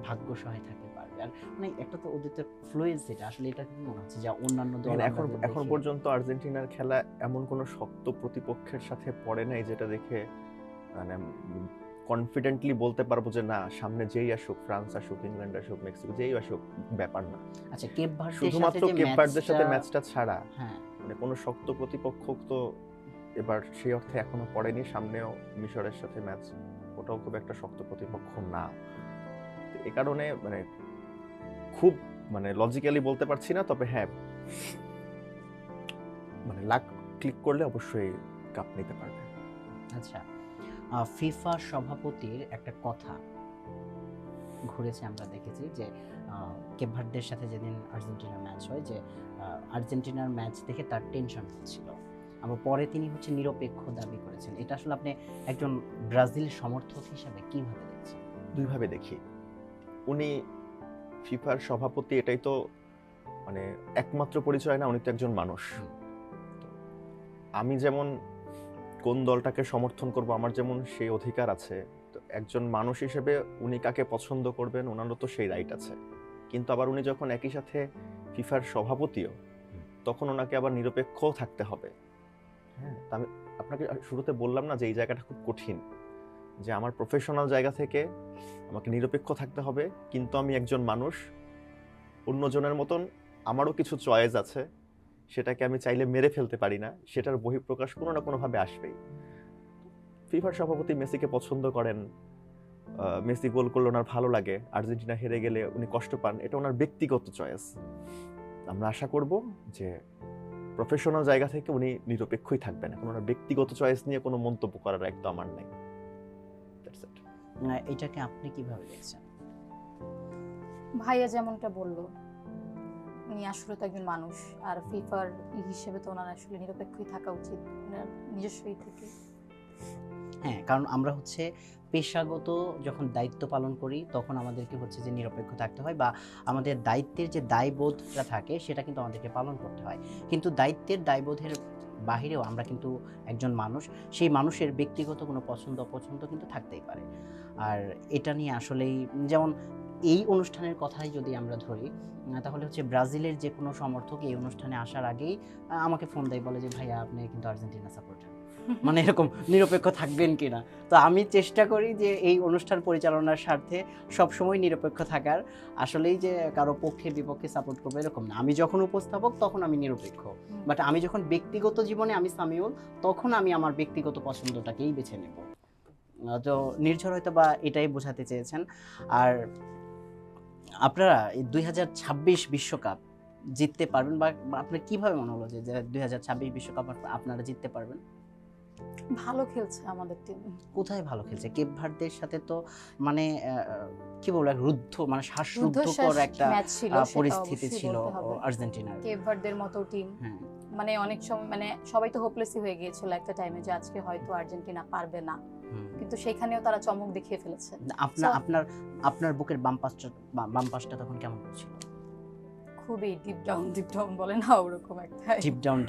ভাগ্য সহায় থাকতে পারবে। আর মানে একটা তো ওদের তো ফ্লুয়েন্স, যেটা আসলে এটা কি মনে হচ্ছে যে অন্যান্য দল দেখেন, আমরা এখন যে এখন দেখি। পর্যন্ত আর্জেন্টিনার খেলা এমন কোনো শক্ত প্রতিপক্ষের সাথে পড়ে নাই যেটা দেখে মানে কনফিডেন্টলি বলতে পারবো যে না, সামনে যেই আসুক, ফ্রান্স আসুক, ইংল্যান্ড আসুক, মেক্সিকো যেই আসুক, ব্যাপার না। আচ্ছা, কেপ ভার্দের সাথে শুধুমাত্র যে কেপ ভার্দের সাথে ম্যাচটা, ম্যাচটা ছাড়া হ্যাঁ, মানে কোনো শক্ত প্রতিপক্ষ তো এবার সেই অর্থে এখনো পড়েনি। সামনেও মিশরের সাথে ম্যাচ, ওটাও খুব একটা শক্ত প্রতিপক্ষ না। তো এ কারণে মানে খুব মানে লজিক্যালি বলতে পারছি না, তবে হ্যাঁ মানে লাক ক্লিক করলে অবশ্যই কাপ নিতে পারবে। আচ্ছা, ফিফা সভাপতির একটা কথা ঘুরেছে, আমরা দেখেছি যে কেপ ভার্দের সাথে যেদিন আর্জেন্টিনার ম্যাচ হয়, যে আর্জেন্টিনার ম্যাচ দেখে তার টেনশন হচ্ছিল, আবার পরে তিনি হচ্ছে নিরপেক্ষ দাবি করেছেন। এটা আসলে আপনি একজন ব্রাজিল সমর্থক হিসাবে কিভাবে দেখছেন? দুইভাবে দেখি। উনি ফিফার সভাপতি, এটাই তো মানে একমাত্র পরিচয় না, উনি তো একজন মানুষ। আমি যেমন কোন দলটাকে সমর্থন করব আমার যেমন সেই অধিকার আছে, তো একজন মানুষ হিসেবে উনি কাকে পছন্দ করবেন ওনারও তো সেই রাইট আছে। কিন্তু আবার উনি যখন একই সাথে ফিফার সভাপতিও, তখন ওনাকে আবার নিরপেক্ষও থাকতে হবে। হ্যাঁ, তা আমি আপনাকে শুরুতে বললাম না যে এই জায়গাটা খুব কঠিন, যে আমার প্রফেশনাল জায়গা থেকে আমাকে নিরপেক্ষ থাকতে হবে, কিন্তু আমি একজন মানুষ, অন্যজনের মতন আমারও কিছু চয়েস আছে, সেটাকে আমি চাইলে মেরে ফেলতে পারি না, সেটার বহিঃপ্রকাশ কোনো না কোনোভাবে আসবেই। ফিফার সভাপতি মেসিকে পছন্দ করেন, মেসি গোল করলে ওনার ভালো লাগে, আর্জেন্টিনা হেরে গেলে উনি কষ্ট পান, এটা ওনার ব্যক্তিগত চয়েস। আমরা আশা করব যে প্রফেশনাল জায়গা থেকে উনি নিরপেক্ষই থাকবেন, এখন ওনার ব্যক্তিগত চয়েস নিয়ে কোনো মন্তব্য করার একদম আমার নাই। এটাকে আপনি কিভাবে দেখছেন? ভাইয়া যেমনটা বললো, উনি আসলে তো একজন মানুষ, আর ফিফার হিসেবে তো ওনার আসলে নিরপেক্ষই থাকা উচিত, ওনার নিজস্বই থেকে। হ্যাঁ, কারণ আমরা হচ্ছে পেশাগত যখন দায়িত্ব পালন করি তখন আমাদেরকে হচ্ছে যে নিরপেক্ষ থাকতে হয়, বা আমাদের দায়িত্বের যে দায়বোধটা থাকে সেটা কিন্তু আমাদেরকে পালন করতে হয়। কিন্তু দায়িত্বের দায়বোধের বাহিরেও আমরা কিন্তু একজন মানুষ, সেই মানুষের ব্যক্তিগত কোনো পছন্দ অপছন্দ কিন্তু থাকতেই পারে। আর এটা নিয়ে আসলেই যেমন এই অনুষ্ঠানের কথাই যদি আমরা ধরি, তাহলে হচ্ছে ব্রাজিলের যে কোনো সমর্থক এই অনুষ্ঠানে আসার আগেই আমাকে ফোন দেয়, বলে যে ভাইয়া আপনি কিন্তু আর্জেন্টিনা সাপোর্টার, মানে এরকম নিরপেক্ষ থাকবেন কিনা। তো আমি চেষ্টা করি যে এই অনুষ্ঠান পরিচালনার স্বার্থে সবসময় নিরপেক্ষ থাকার। আসলেই যে কারো পক্ষে বিপক্ষে সাপোর্ট করবো এরকম না, আমি যখন উপস্থাপক তখন আমি নিরপেক্ষ, বাট আমি যখন ব্যক্তিগত জীবনে আমি সামিউল, তখন আমি আমার ব্যক্তিগত পছন্দটাকেই বেছে নেব। তো নির্ঝর হয়তো বা এটাই বোঝাতে চেয়েছেন। আর আপনারা এই 2026 বিশ্বকাপ জিততে পারবেন, বা আপনার কিভাবে মনে হলো যে 2026 বিশ্বকাপ আপনারা জিততে পারবেন? ভালো খেলছে আমাদের টিম। কোথায় ভালো খেলছে? কেপ ভার্দের সাথে তো মানে কি বলবো, এক রুদ্ধ মানে রুদ্ধশ্বাস শ্বাসরুদ্ধকর একটা ম্যাচ ছিল, সেটা পরিস্থিতি অবশ্যই ছিল বলতে হবে। আর্জেন্টিনার। কেপ ভার্দের মতো টিম, হ্যাঁ, মানে অনেক সময় মানে সবাই তো হোপলেসই হয়ে গিয়েছিল একটা টাইমে যে আজকে হয়তো আর্জেন্টিনা পারবে না, হুম। কিন্তু সেখানেও তারা চমক দেখিয়ে ফেলেছে। আপনার So- আপনার আপনার বুকের বাম পাশটা তখন কেমন করছিল? খুবই ডিপ ডাউন বলে না ওরকম একটা। ডিপ ডাউন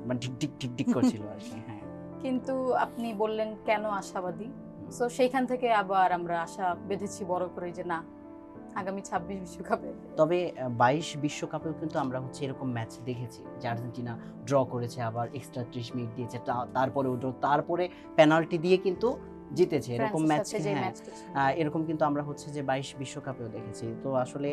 মানে টিক টিক টিক টিক করছিল আর কি। হ্যাঁ, কিন্তু আপনি বললেন কেন আশাবাদী, সো সেইখান থেকে আবার আমরা আশা বেঁধেছি বড় করে যে না, আগামী 26 বিশ্বকাপে। তবে 22 বিশ্বকাপেও কিন্তু আমরা হচ্ছে এরকম ম্যাচ দেখেছি যে আর্জেন্টিনা ড্র করেছে, আবার এক্সট্রা 30 মিনিট দিয়েছে, তারপরেও ড্র, তারপরে পেনাল্টি দিয়ে কিন্তু জিতেছে, এরকম ম্যাচ। ফ্রান্সের সাথে যে হ্যাঁ, ম্যাচটা ছিল। এরকম কিন্তু আমরা হচ্ছে যে 22 বিশ্বকাপেও দেখেছি। তো আসলে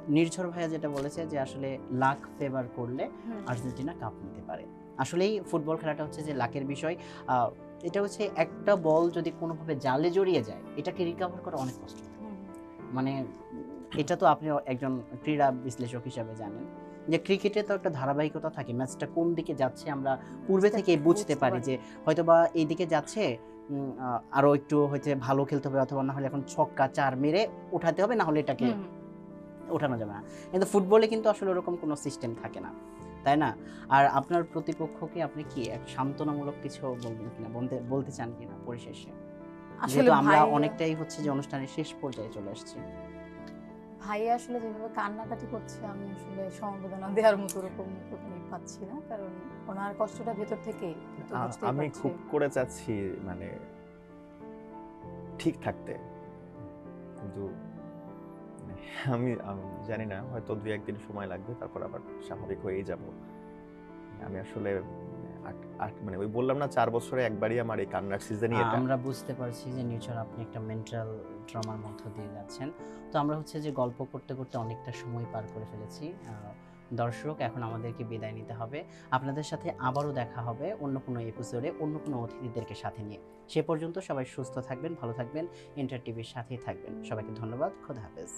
নির্ঝর ভাইয়া যেটা বলেছে যে আসলে লাক ফেভার করলে হুম। আর্জেন্টিনা কাপ নিতে পারে। আসলেই ফুটবল খেলাটা হচ্ছে যে লাকের বিষয়। আহ, এটা হচ্ছে একটা বল যদি কোনোভাবে জালে জড়িয়ে যায়, এটাকে রিকভার করা অনেক কষ্ট। হুম। মানে এটা তো আপনি একজন ক্রীড়া বিশ্লেষক হিসাবে জানেন যে ক্রিকেটে তো একটা ধারাবাহিকতা থাকে, ম্যাচটা কোন দিকে যাচ্ছে আমরা পূর্বে থেকে বুঝতে পারি যে হয়তোবা এই দিকে যাচ্ছে, আরো একটু হয়তো ভালো খেলতে হবে, অথবা না হলে এখন ছক্কা 4 মেরে উঠাতে হবে, না হলে এটাকে হুম। ওঠানো যাবে না। কিন্তু ফুটবলে কিন্তু আসলে ওরকম কোনো সিস্টেম থাকে না, তাই না? আর আপনার প্রতিপক্ষকে আপনি কি এক সান্ত্বনামূলক কিছু বলবেন কিনা, বলতে চান কিনা পরিশেষে? আসলে যেহেতু আমরা ভাইয়া- অনেকটাই হচ্ছে যে অনুষ্ঠানের শেষ পর্যায়ে চলে আসছি। ভাইয়া আসলে যেভাবে কান্নাকাটি করছে, আমি আসলে সমবেদনা দেওয়ার মতো ওরকম পাচ্ছি না, কারণ ওনার কষ্টটা ভেতর থেকে আমি খুব করে চাচ্ছি মানে ঠিক থাকতে, কিন্তু মানে আমি জানি না, হয়তো 2-1 দিন সময় লাগবে, তারপর আবার স্বাভাবিক হয়েই যাব। আমি আসলে মানে ওই বললাম না 4 বছরে একবারই আমার এই কান্নার সিজনই এটা। আমরা বুঝতে পারছি যে নিউচার আপনি একটা মেন্টাল ট্রমার মধ্য দিয়ে যাচ্ছেন। তো আমরা হচ্ছে যে গল্প করতে করতে অনেকটা সময় পার করে ফেলেছি। দর্শক, এখন আমাদেরকে বিদায় নিতে হবে। আপনাদের সাথে আবারও দেখা হবে অন্য কোনো এপিসোডে, অন্য কোনো অতিথিদেরকে সাথে নিয়ে। সে পর্যন্ত সবাই সুস্থ থাকবেন, ভালো থাকবেন, ইন্টার টিভির সাথেই থাকবেন। সবাইকে ধন্যবাদ। খোদা হাফেজ।